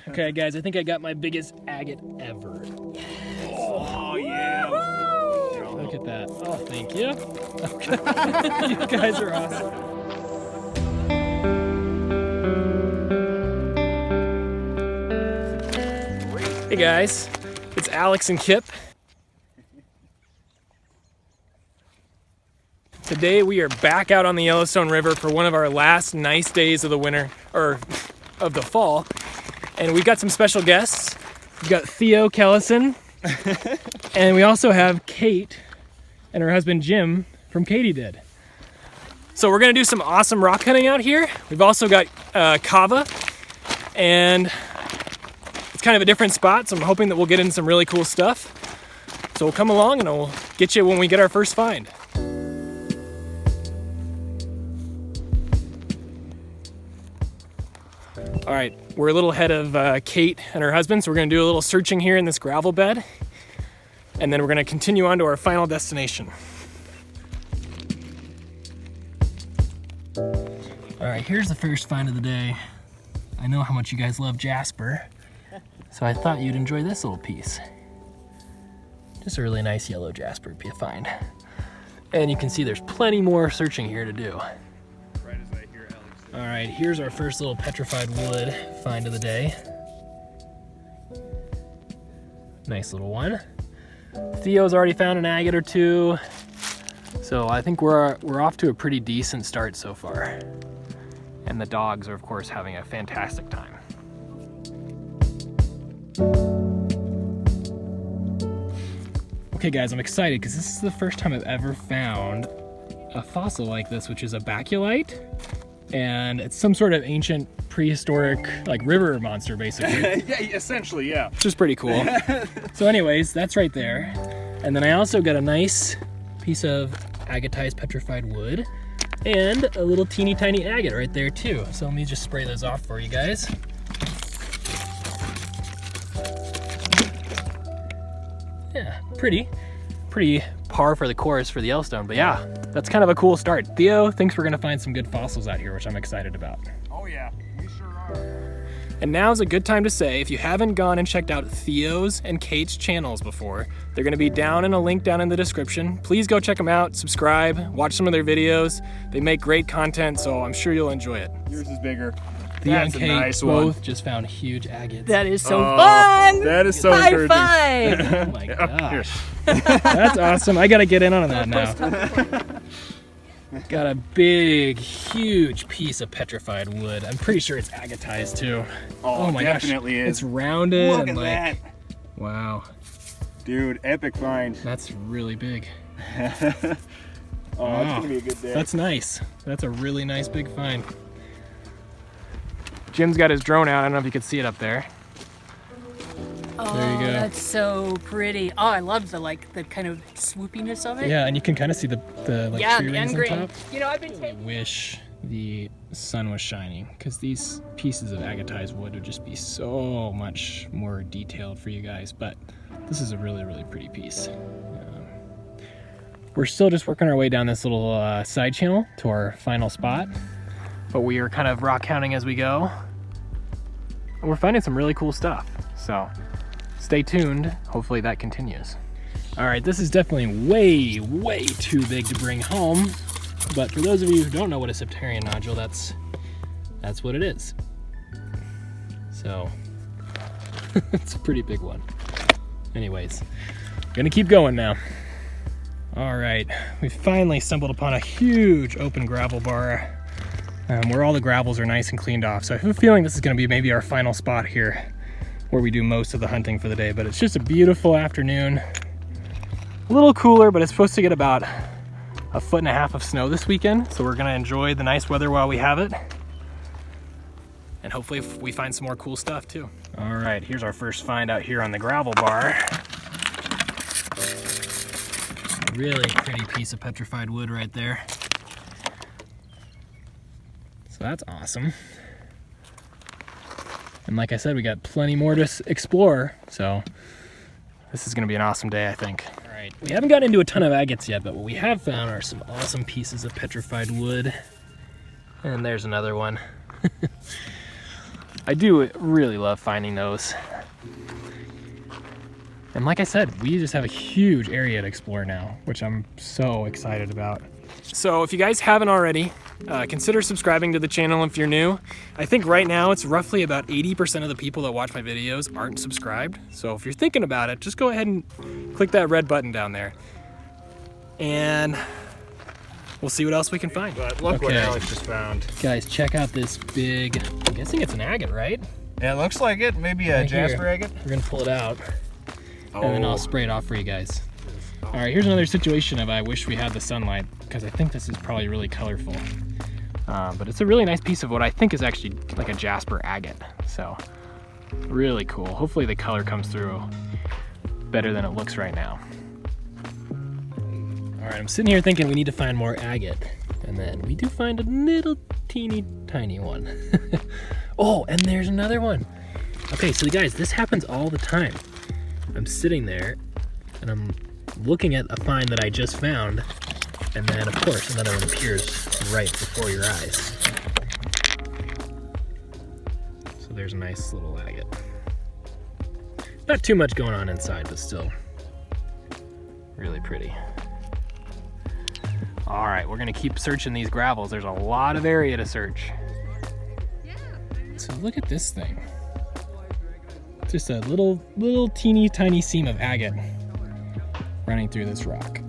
Okay, guys, I think I got my biggest agate ever. Oh, yeah. Look at that. Oh, thank you. Okay. You guys are awesome. Hey guys, it's Alex and Kip. Today we are back out on the Yellowstone River for one of our last nice days of the winter, or of the fall. And we've got some special guests. We've got Theo Kellison, and we also have Kate and her husband Jim from Katydid. So we're gonna do some awesome rock hunting out here. We've also got Kava, and it's kind of a different spot, so I'm hoping that we'll get in some really cool stuff. So we'll come along and we'll get you when we get our first find. All right, we're a little ahead of Kate and her husband, so we're gonna do a little searching here in this gravel bed, and then we're gonna continue on to our final destination. All right, here's the first find of the day. I know how much you guys love jasper, so I thought you'd enjoy this little piece. Just a really nice yellow jasper find. And you can see there's plenty more searching here to do. All right, here's our first little petrified wood find of the day. Nice little one. Theo's already found an agate or two, so I think we're off to a pretty decent start so far. And the dogs are, of course, having a fantastic time. Okay, guys, I'm excited because this is the first time I've ever found a fossil like this, which is a baculite. And it's some sort of ancient prehistoric like river monster basically. Yeah, essentially, yeah. Which is pretty cool. So anyways, that's right there. And then I also got a nice piece of agatized petrified wood and a little teeny tiny agate right there too. So let me just spray those off for you guys. Yeah, pretty par for the course for the Yellowstone, but yeah, that's kind of a cool start. Theo thinks we're gonna find some good fossils out here, which I'm excited about. Oh yeah, we sure are. And now's a good time to say, if you haven't gone and checked out Theo's and Kate's channels before, they're gonna be down in a link down in the description. Please go check them out, subscribe, watch some of their videos. They make great content, so I'm sure you'll enjoy it. Yours is bigger. Theo and That's a Kate nice both one. just found huge agates. That is so fun! That is so High encouraging. five! Oh my gosh. That's awesome. I gotta get in on that now. Got a big, huge piece of petrified wood. I'm pretty sure it's agatized too. Oh my definitely gosh. is. It's rounded. Look and at like, that. wow. Dude, epic find. That's really big. Oh, it's gonna be a good day. That's nice. That's a really nice big find. Jim's got his drone out. I don't know if you can see it up there. Oh, There you go. that's so pretty. Oh, I love the kind of swoopiness of it. Yeah, and you can kind of see the like Yeah, tree the rings end on grain. top. You know, I've been I taking. wish the sun was shining, because these pieces of agatized wood would just be so much more detailed for you guys, but this is a really, really pretty piece. We're still just working our way down this little side channel to our final spot, but we are kind of rock hounding as we go. And we're finding some really cool stuff, so stay tuned. Hopefully that continues. All right, this is definitely way, way too big to bring home. But for those of you who don't know what a septarian nodule, that's what it is. So it's a pretty big one. Anyways, gonna keep going now. All right, we finally stumbled upon a huge open gravel bar where all the gravels are nice and cleaned off. So I have a feeling this is gonna be maybe our final spot here where we do most of the hunting for the day, but it's just a beautiful afternoon. A little cooler, but it's supposed to get about 1.5 feet of snow this weekend, so we're gonna enjoy the nice weather while we have it. And hopefully we find some more cool stuff too. All right, here's our first find out here on the gravel bar. Really pretty piece of petrified wood right there. So that's awesome. And like I said, we got plenty more to explore, so this is gonna be an awesome day, I think. All right, we haven't gotten into a ton of agates yet, but what we have found are some awesome pieces of petrified wood. And there's another one. I do really love finding those. And like I said, we just have a huge area to explore now, which I'm so excited about. So if you guys haven't already, consider subscribing to the channel if you're new. I think right now it's roughly about 80% of the people that watch my videos aren't subscribed. So if you're thinking about it, just go ahead and click that red button down there. And we'll see what else we can find. But look what Alex just found. Guys, check out this big, I'm guessing it's an agate, right? Yeah, it looks like it. Maybe a Right here. jasper agate. We're gonna pull it out. And then I'll spray it off for you guys. All right, here's another situation of I wish we had the sunlight, because I think this is probably really colorful. But it's a really nice piece of what I think is actually like a jasper agate. So really cool. Hopefully the color comes through better than it looks right now. All right, I'm sitting here thinking we need to find more agate. And then we do find a little teeny tiny one. Oh, and there's another one. Okay, so guys, this happens all the time. I'm sitting there and I'm looking at a find that I just found, and then of course another one appears right before your eyes. So there's a nice little agate. Not too much going on inside, but still really pretty. All right, we're gonna keep searching these gravels. There's a lot of area to search. So look at this thing. Just a little teeny tiny seam of agate running through this rock.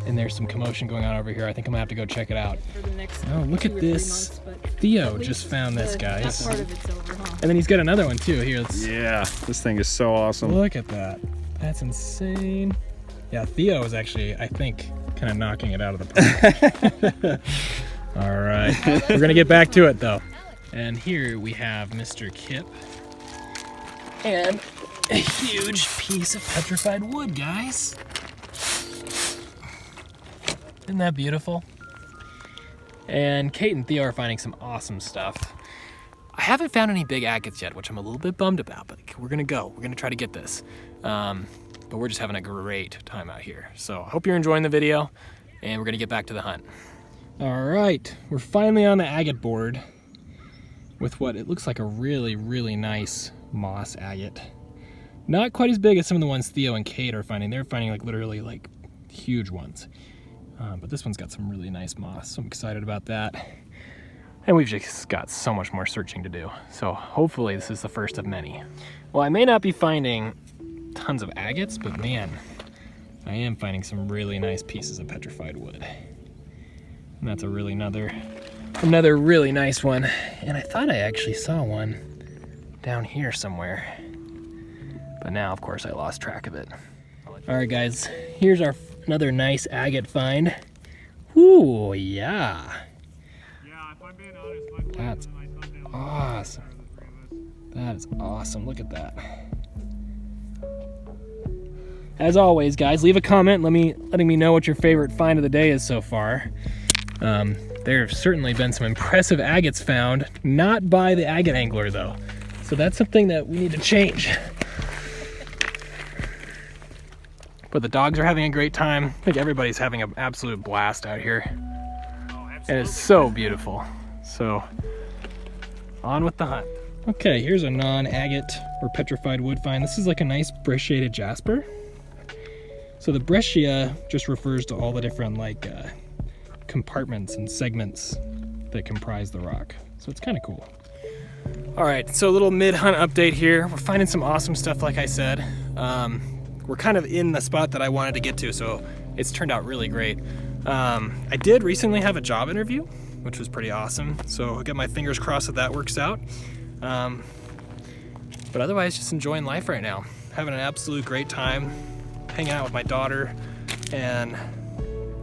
And there's some commotion going on over here. I think I'm gonna have to go check it out. For the next Oh, look at this. Theo just found this, guys. That part of it's over, huh? And then he's got another one too. Here, let's Yeah, this thing is so awesome. look at that. That's insane. Yeah, Theo is actually, I think, kind of knocking it out of the park. All right, we're gonna get back to it though. And here we have Mr. Kip and a huge piece of petrified wood, guys. Isn't that beautiful? And Kate and Theo are finding some awesome stuff. I haven't found any big agates yet, which I'm a little bit bummed about, but we're gonna go. We're gonna try to get this. But we're just having a great time out here. So I hope you're enjoying the video, and we're gonna get back to the hunt. All right, we're finally on the agate board with what it looks like a really, really nice moss agate. Not quite as big as some of the ones Theo and Kate are finding. They're finding like literally like huge ones. But this one's got some really nice moss, so I'm excited about that. And we've just got so much more searching to do. So hopefully this is the first of many. Well, I may not be finding tons of agates, but man, I am finding some really nice pieces of petrified wood. And that's another really nice one. And I thought I actually saw one down here somewhere. But now, of course, I lost track of it. All right, guys, here's another nice agate find. Ooh, yeah. Yeah, if I'm being honest, That's awesome. That is awesome. Look at that. As always, guys, leave a comment letting me know what your favorite find of the day is so far. There have certainly been some impressive agates found, not by the agate angler though. So that's something that we need to change. But the dogs are having a great time. I think everybody's having an absolute blast out here. And it's so beautiful. So, on with the hunt. Okay, here's a non-agate or petrified wood find. This is like a nice brecciated jasper. So the breccia just refers to all the different like compartments and segments that comprise the rock. So it's kind of cool. All right, so a little mid-hunt update here. We're finding some awesome stuff, like I said. We're kind of in the spot that I wanted to get to, so it's turned out really great. I did recently have a job interview, which was pretty awesome. So I'll get my fingers crossed that works out. But otherwise, just enjoying life right now. Having an absolute great time, hanging out with my daughter, and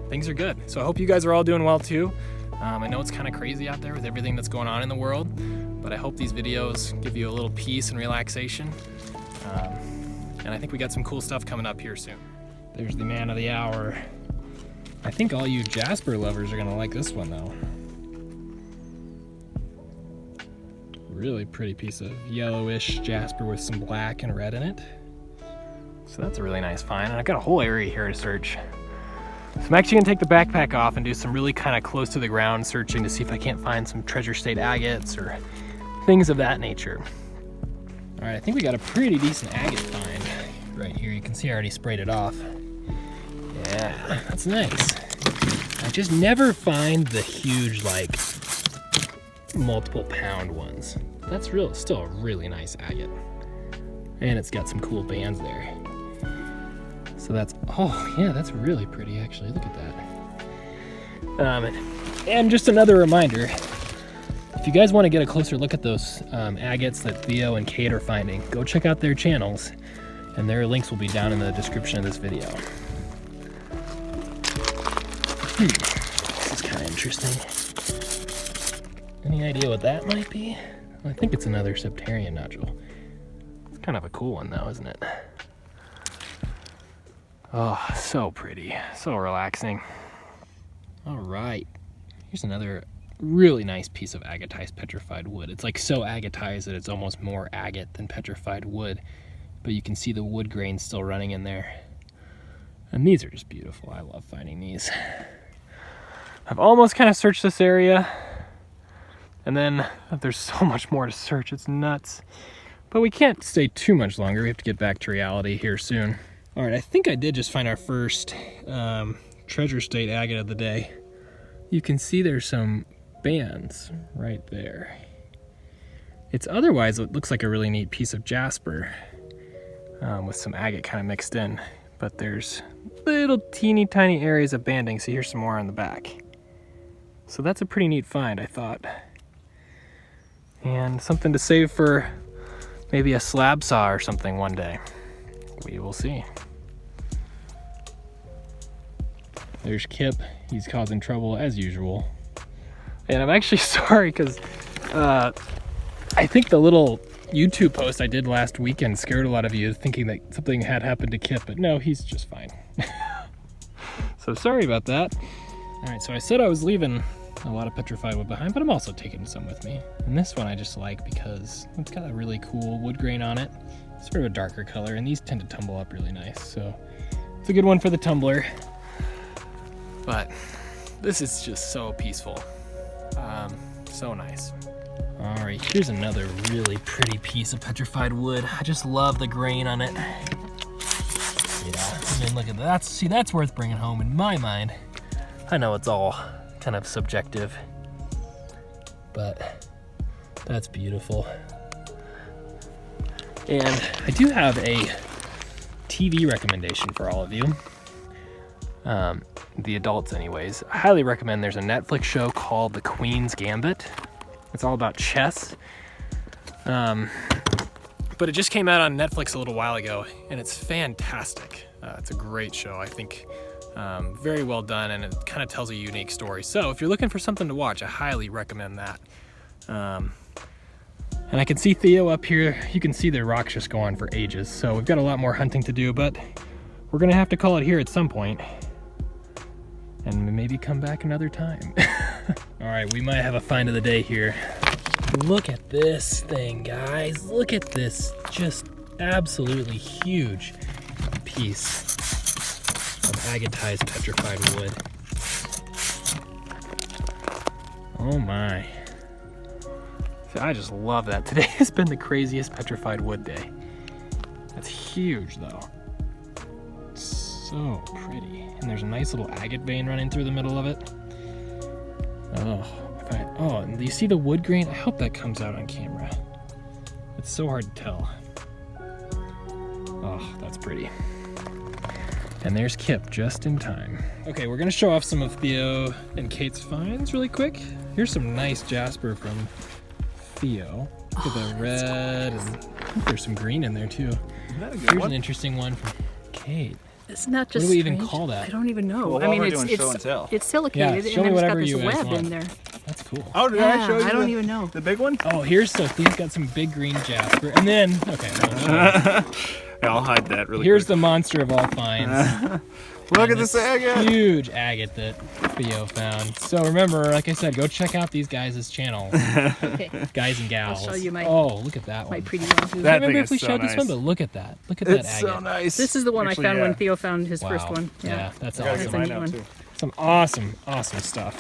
things are good. So I hope you guys are all doing well too. I know it's kind of crazy out there with everything that's going on in the world, but I hope these videos give you a little peace and relaxation. And I think we got some cool stuff coming up here soon. There's the man of the hour. I think all you jasper lovers are gonna like this one though. Really pretty piece of yellowish jasper with some black and red in it. So that's a really nice find, and I've got a whole area here to search. So I'm actually gonna take the backpack off and do some really kind of close to the ground searching to see if I can't find some treasure state agates or things of that nature. All right, I think we got a pretty decent agate find right here. You can see I already sprayed it off. Yeah, that's nice. I just never find the huge, like, multiple pound ones. That's still a really nice agate. And it's got some cool bands there. So that's, oh yeah, that's really pretty actually. Look at that. And just another reminder, if you guys want to get a closer look at those agates that Theo and Kate are finding, go check out their channels, and their links will be down in the description of this video. This is kind of interesting. Any idea what that might be? I think it's another septarian nodule. It's kind of a cool one though, isn't it? Oh, so pretty, so relaxing. All right, here's another really nice piece of agatized petrified wood. It's like so agatized that it's almost more agate than petrified wood, but you can see the wood grain still running in there. And these are just beautiful. I love finding these. I've almost kind of searched this area, and then there's so much more to search, it's nuts. But we can't stay too much longer. We have to get back to reality here soon. All right, I think I did just find our first treasure state agate of the day. You can see there's some bands right there. It looks like a really neat piece of jasper with some agate kind of mixed in, but there's little teeny tiny areas of banding. So here's some more on the back. So that's a pretty neat find, I thought. And something to save for maybe a slab saw or something one day. We will see. There's Kip. He's causing trouble as usual. And I'm actually sorry because I think the little YouTube post I did last weekend scared a lot of you thinking that something had happened to Kip, but no, he's just fine. So sorry about that. All right, so I said I was leaving a lot of petrified wood behind, but I'm also taking some with me. And this one I just like because it's got a really cool wood grain on it. It's sort of a darker color, and these tend to tumble up really nice. So it's a good one for the tumbler. But this is just so peaceful. So nice. All right, here's another really pretty piece of petrified wood. I just love the grain on it. Yeah, I mean, look at that. See, that's worth bringing home in my mind. I know it's all kind of subjective, but that's beautiful. And I do have a TV recommendation for all of you. The adults anyways. I highly recommend, there's a Netflix show called The Queen's Gambit. It's all about chess. But it just came out on Netflix a little while ago, and it's fantastic. It's a great show, I think. Very well done, and it kind of tells a unique story. So if you're looking for something to watch, I highly recommend that. And I can see Theo up here. You can see the rocks just go on for ages. So we've got a lot more hunting to do, but we're gonna have to call it here at some point. And maybe come back another time. All right, we might have a find of the day here. Look at this thing, guys. Look at this just absolutely huge piece of agatized petrified wood. Oh my. See, I just love that. Today has been the craziest petrified wood day. That's huge though. So pretty. And there's a nice little agate vein running through the middle of it. Oh, and do you see the wood grain? I hope that comes out on camera. It's so hard to tell. Oh, that's pretty. And there's Kip just in time. Okay, we're gonna show off some of Theo and Kate's finds really quick. Here's some nice jasper from Theo. Look at the red, and I think there's some green in there too. Here's an interesting one from Kate. It's not just. What do we strange. even call that? I don't even know. Well, I mean, it's it's silicated, Yeah, show and me then whatever it's you got this guys web want. in there. That's cool. Oh, did I show you? I don't even know. The big one? Oh, here's so Theo's got some big green jasper, and then okay. Yeah, I'll hide that really Here's quick. the monster of all finds. Look at this this agate. huge agate that Theo found. So remember, like I said, go check out these guys' channels, Okay, guys and gals. I'll show you my- Oh, look at that my one. pretty one. I That don't remember thing if is we so showed this one, nice. but look at that. Look at It's that so agate. nice. This is the one Actually, I found yeah. when Theo found his first Wow. one. Yeah, that's I gotta awesome. get That's a mine neat out one. too. Some awesome, awesome stuff.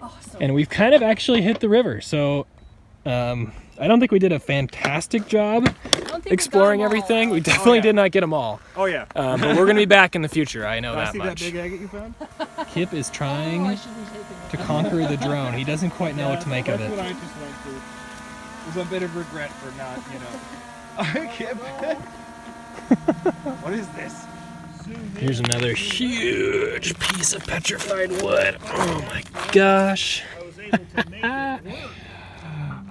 Oh, And we've kind of actually hit the river. So I don't think we did a fantastic job exploring everything. We definitely did not get them all. Oh yeah. But we're going to be back in the future. I know that See much. that big agate you found? Kip is trying to conquer the drone. He doesn't quite know what to make of it. That's what I just went through. There's a bit of regret for not, Kip. What is this? Here's another huge piece of petrified wood. Oh my gosh.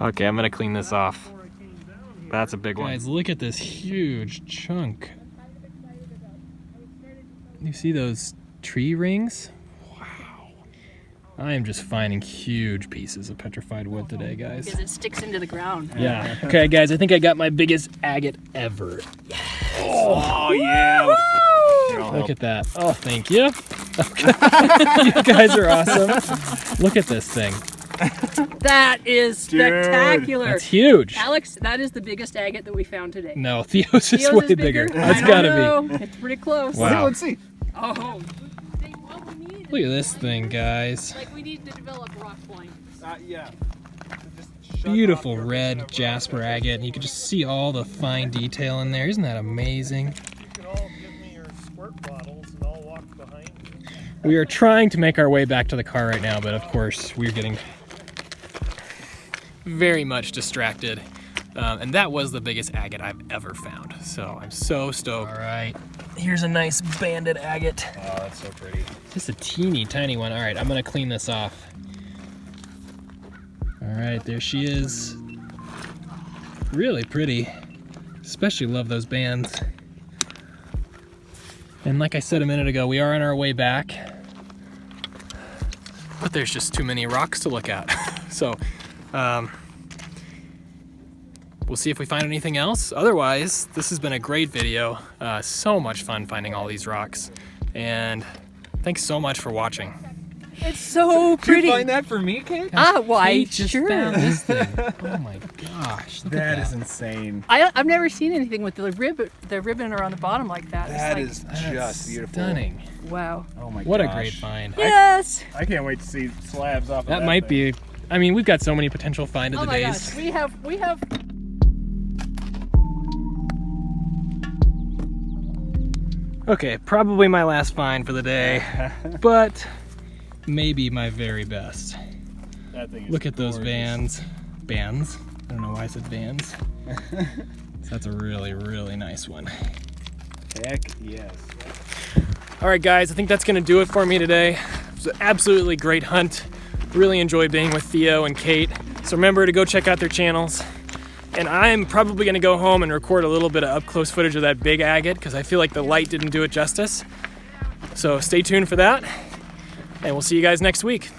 Okay, I'm gonna clean this off. That's a big one. Guys, look at this huge chunk. You see those tree rings? Wow. I am just finding huge pieces of petrified wood today, guys. Because it sticks into the ground. Yeah. Okay, guys, I think I got my biggest agate ever. Oh yeah. Look at that. Oh, thank you. Okay. You guys are awesome. Look at this thing. That is spectacular. That's huge. Alex, that is the biggest agate that we found today. No, Theo's is way bigger. That's gotta be. It's pretty close. Wow. Let's see. Oh. Look at this thing, guys. Like we need to develop rock blindness. Yeah. Beautiful red jasper agate. And you can just see all the fine detail in there. Isn't that amazing? You can all give me your squirt bottles and I'll walk behind you. We are trying to make our way back to the car right now, but of course we're getting very much distracted. And that was the biggest agate I've ever found. So I'm so stoked. All right, here's a nice banded agate. Oh, that's so pretty. Just a teeny tiny one. All right, I'm gonna clean this off. All right, there she is. Really pretty. Especially love those bands. And like I said a minute ago, we are on our way back. But there's just too many rocks to look at. So, we'll see if we find anything else. Otherwise, this has been a great video. So much fun finding all these rocks. And thanks so much for watching. It's so pretty. Did you find that for me, Kate? Why? Kate just Sure. found this thing. Oh my gosh. Look at That is insane. I've never seen anything with the ribbon around the bottom like that. That it's is just beautiful. Stunning. wow. Oh my gosh. What a great find. Yes. I can't wait to see slabs off of That might be, I mean, we've got so many potential find of Oh the my days. gosh. We have. Okay, probably my last find for the day, but maybe my very best. That thing is Look at those gorgeous. bands. I don't know why I said vans. So that's a really, really nice one. Heck yes. All right, guys, I think that's gonna do it for me today. It was an absolutely great hunt. Really enjoyed being with Theo and Kate. So remember to go check out their channels. And I'm probably gonna go home and record a little bit of up close footage of that big agate because I feel like the light didn't do it justice. So stay tuned for that, and we'll see you guys next week.